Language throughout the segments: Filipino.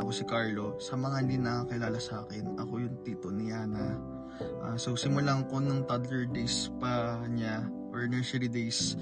ako si Carlo. Sa mga hindi nakakilala sa akin, ako yung tito ni Yana. So simulan ko ng toddler days pa niya or nursery days,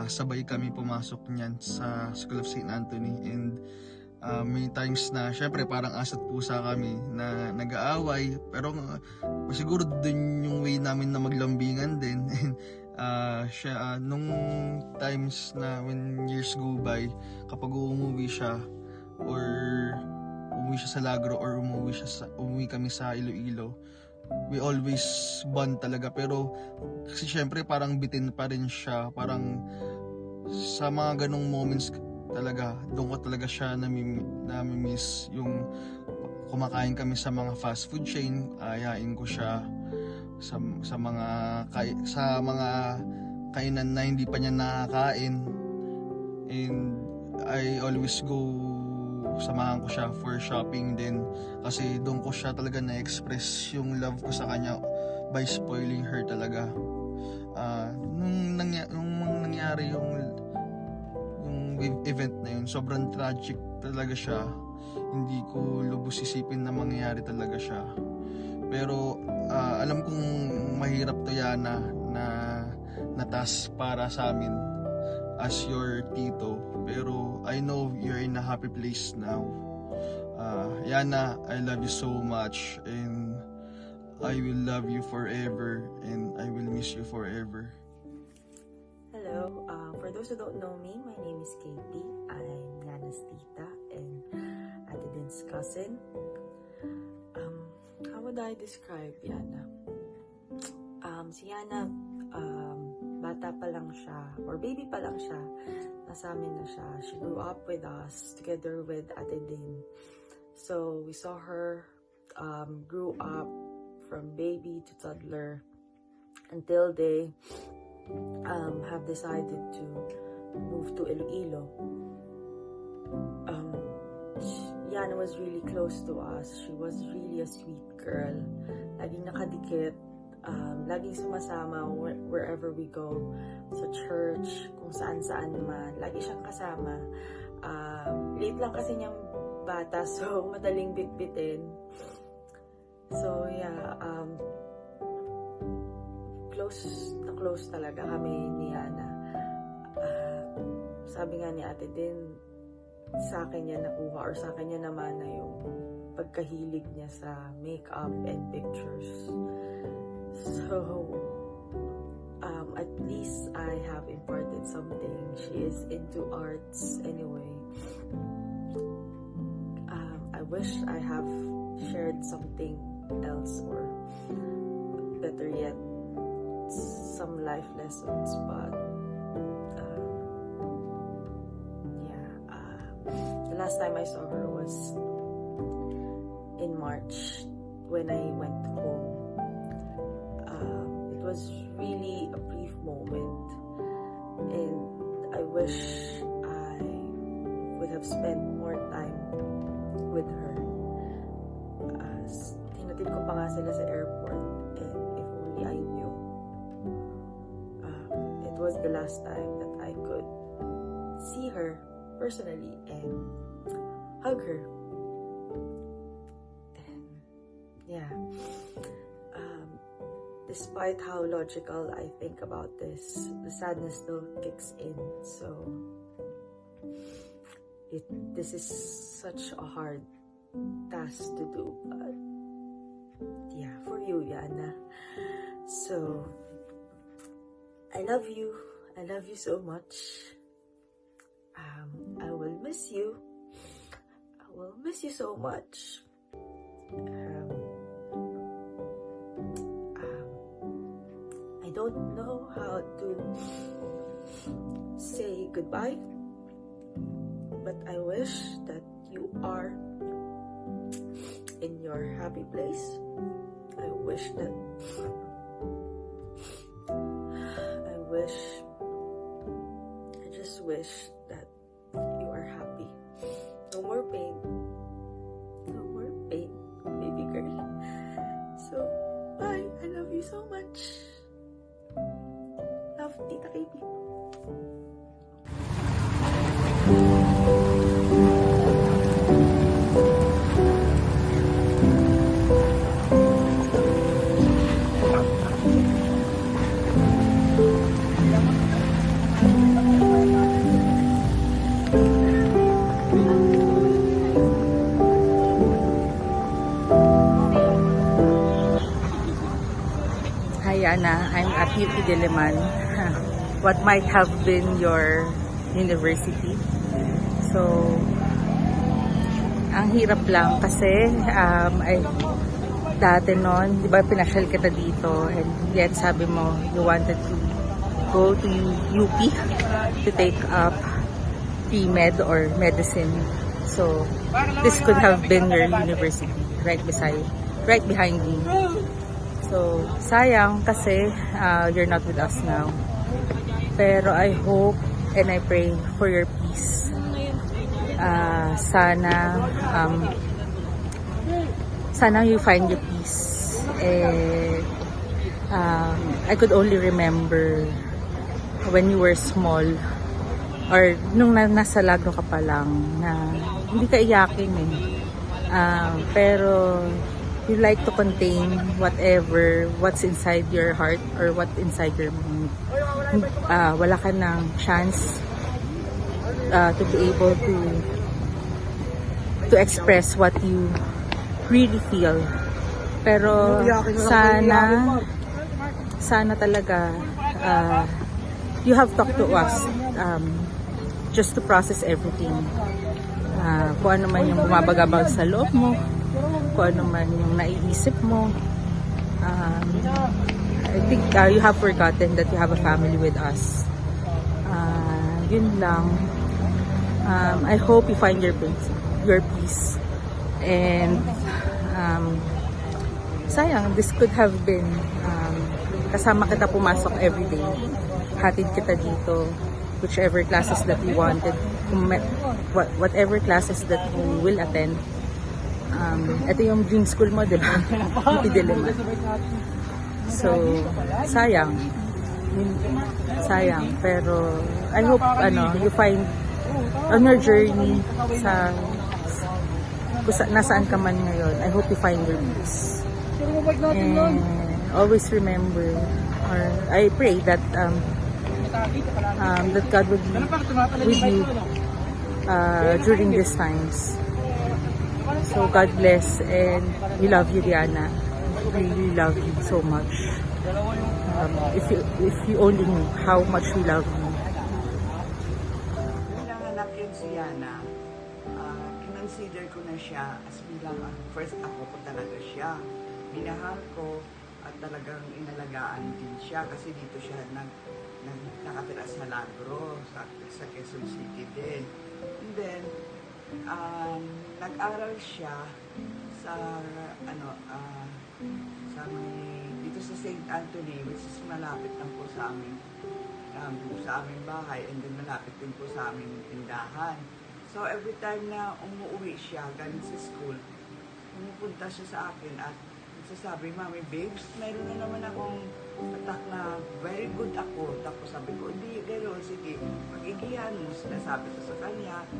sabay kami pumasok niyan sa School of St. Anthony. And may times na syempre parang asa't pusa kami na nag-aaway, pero siguro dun yung way namin na maglambingan din. And nung times na when years go by, kapag umuwi siya or umuwi siya sa Lagro or umuwi kami sa Iloilo, we always bond talaga. Pero kasi syempre parang bitin pa rin siya, parang sa mga ganong moments talaga, doon ko talaga siya nami-miss. Yung kumakain kami sa mga fast food chain, ayain ko siya sa mga kainan na hindi pa niya nakakain, and I always samahan ko siya for shopping din, kasi doon ko siya talaga na-express yung love ko sa kanya by spoiling her talaga. Nung nangyari yung event na yun, sobrang tragic talaga siya. Hindi ko lubos isipin na mangyayari talaga siya. Pero alam kong mahirap to, Yana, na task para sa amin as your tito. Pero I know you're in a happy place now. Yana, I love you so much, and I will love you forever, and I will miss you forever. Hello, for those who don't know me, my name is Katie. I'm Yana's tita and Ate Din's cousin. How would I describe Yana? Si Yana, bata pa lang siya, or baby pa lang siya, nasa amin na siya. She grew up with us, together with Ate Din. So, we saw her grew up from baby to toddler until they have decided to move to Iloilo. Yana was really close to us. She was really a sweet girl. Laging nakadikit, laging sumasama wherever we go. Sa church, kung saan-saan man. Lagi siyang kasama. Late lang kasi niyang bata, so madaling bitbitin. So yeah, close talaga kami ni Yana. Sabi nga ni Ate Din, sa akin niya nakuha, or sa akin niya naman na yung pagkahilig niya sa makeup and pictures. So, at least I have imparted something. She is into arts anyway. I wish I have shared something else, or better yet, some life lessons, but the last time I saw her was in March when I went home. It was really a brief moment, and I wish I would have spent more time with her. Tinatid ko pa nga sila sa airport, and if only I knew. It was the last time that I could see her personally and hug her. And yeah, despite how logical I think about this, the sadness still kicks in. So this is such a hard task to do, but yeah, for you, Yana. So I love you so much. I will miss you. I will miss you so much. I don't know how to say goodbye, but I wish that you are in your happy place. I just wish that you are happy. No more pain. No more pain, baby girl. So, bye. I love you so much. Love, Tita Katie. Yana. I'm at UP Diliman. What might have been your university. So, ang hirap lang kasi dati noon, di ba pinasyal kita dito and yet sabi mo you wanted to go to UP to take up pre-med or medicine. So, this could have been your university right behind me. So, sayang kasi you're not with us now. Pero I hope and I pray for your peace. Sana you find your peace. I could only remember when you were small or nung nasa Lagno ka pa lang na hindi ka iyakin eh. Pero you like to contain what's inside your heart or what's inside your mind. Wala ka ng chance to be able to express what you really feel. Pero sana talaga you have talked to us just to process everything. Kung ano man yung bumabagabag sa loob mo, kung ano man yung naiisip mo. I think you have forgotten that you have a family with us. Yun lang. I hope you find your peace. And sayang, this could have been kasama kita pumasok everyday. Hatid kita dito. Whichever classes that you wanted, whatever classes that you will attend. Ito yung dream school mo, di ba? UP Diliman. So, sayang. Pero I hope you find on your journey nasaan ka man ngayon, I hope you find your peace. And always remember, or I pray that that God would be with you during these times. So God bless, and we love you, Diana. We really love you so much. If you only knew how much we love you. Nanganak yun si Yana, kinonsider ko na siya as bilang first ako ko talaga siya. Minahal ko at talagang inalagaan din siya kasi dito siya nakatira sa Lagro, sa Quezon City din. And then, nag-aral siya sa dito sa St. Anthony, which is malapit lang po sa aming bahay, and then malapit din po sa aming tindahan. So every time na umuwi siya galing sa school, pumupunta siya sa akin at sasabi, Mami, babes, mayroon na naman akong attack na very good ako. Tapos sabi ko, hindi, gano'n, sige, mag-igihan mo. Sinasabi ko sa kanya, at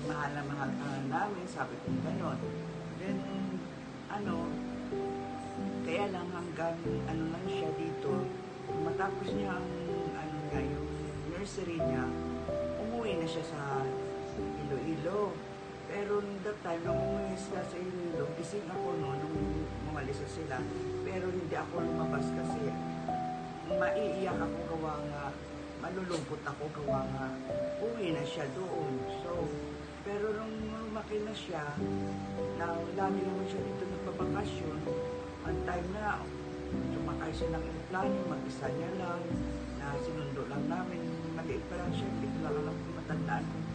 mahal na mahal ka namin, sabi ko gano'n. Then, kaya lang hanggang, lang siya dito, matapos niya yung nursery niya, umuwi na siya sa Iloilo. Pero that time, nung umuwi sila sa Iloilo, gising ako nung umalis sila. Pero hindi ako lumabas kasi maiiyak ako gawa nga, malulungkot ako gawa nga, uwi na siya doon. So, pero nung lumaki na siya, na lagi naman siya dito nagpabakasyon, one time na, sumakay siya ng aeroplano, mag-isa niya lang, na sinundo lang namin, maliit pa lang siya, hindi lang alam kung matandaan kung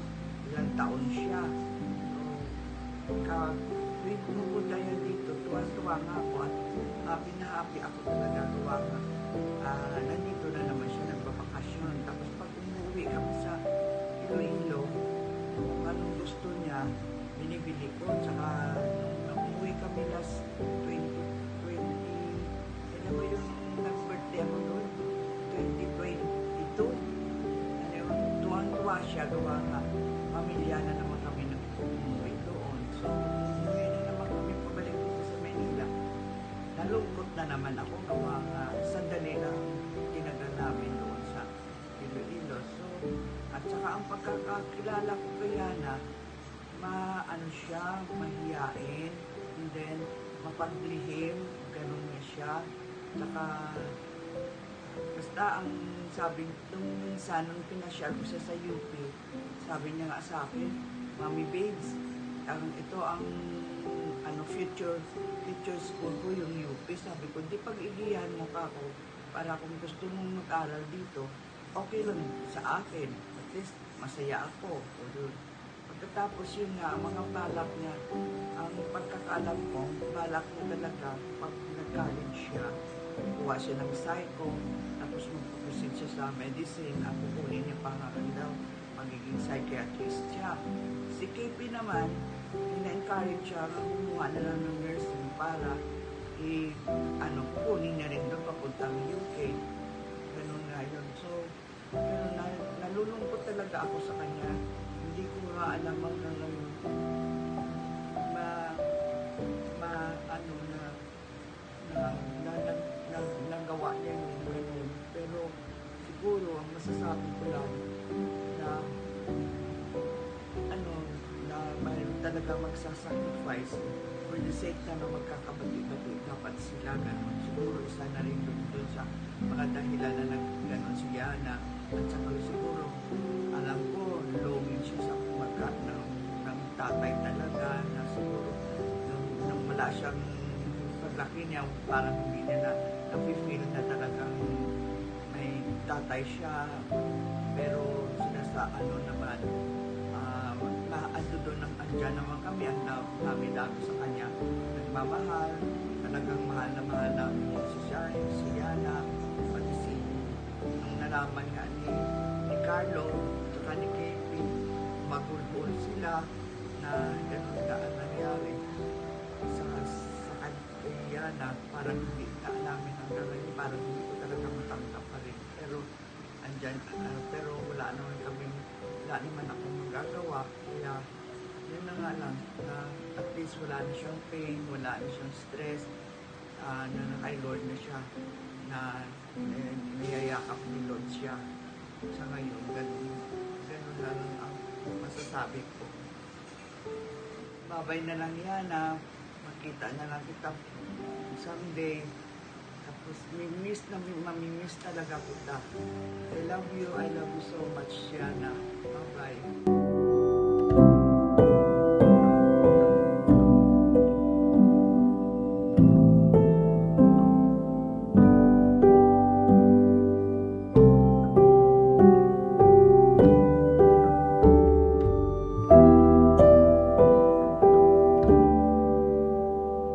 ilang taon siya. Tuwing pumupunta yan dito, tuwa-tuwa nga ako at happy na happy ako talaga gawa nga. Nandito na naman siya nagbabakasyon. Tapos pag umuwi kami sa Iloilo, kung anong gusto niya, binibili ko. Tsaka nung umuwi kami last 2020, alam mo yung nag-birthday ako doon, 2022. Tuwang-tuwa siya gawa nga. Pamilya na naman kami umuwi doon. So, umuwi na naman kami pabalik dito sa Manila. Nalungkot na naman ako gawa nga sandali lang tinagal namin doon sa Iloilo. So, at saka ang pagkakakilala ko kay Yana, siya, mahiyain, and then mapaglihim, ganun niya siya. Tsaka Basta ang sabi, nung minsan, nung pinasyal ko siya sa UP, sabi niya nga sa akin, Mami Babes, ito ang future school ko, yung UP. Sabi ko, di pag-igihan mo ka ako para kung gusto mong mag-aral dito, okay lang sa akin. At least, masaya ako. Pagkatapos yun nga, ang mga balak niya, ang pagkakalam ko, balak niya talaga, pag nag-college siya, kuha siya ng psycho, tapos magpupusin siya sa medicine, at kukunin niya pangalan daw, magiging psychiatrist siya. Si KP naman, ina-encourage siya na kumuha na lang ng nursing para kunin niya rin doon papuntang UK. Ganun nga yun. So, pero nalulungkot talaga ako sa kanya. Hindi ko nga alam hanggang ngayon nagawa niya yung ganun. Pero siguro ang masasabi ko lang na na mayroon talaga magsasacrifice for the sake na magkakabati-bati dapat sila ganun. Siguro isa na rin doon sa mga dahilan na nag-ganon si Yana. At saka siguro alam ko longing siya sa pagkat ng tatay talaga na siguro nung wala siyang paglaki niya parang hindi niya na-feel na talagang may tatay siya. Pero sinasa naman doon andyan naman kami, ang dami-dami sa kanya. Nagmamahal, talagang mahal na mahal namin si Yana, pati nung nalaman nga ni Carlo, saka ni KP, magulbul sila na gano'n na ang nangyari sa kay Yana, parang hindi na namin hanggang ngayon, parang hindi ko talaga matanggap pa rin. Pero andyan, pero wala naman akong magagawa, kaya yun na nga lang, na at least wala na siyang pain, wala na siyang stress, na kay Lord na siya, na niyayakap ni Lord siya. Sa ngayon, ganun lang ang masasabi ko. Babay na lang yan, makita na lang kita someday. Tapos, mamimiss talaga kita. I love you so much, Yana. Bye-bye.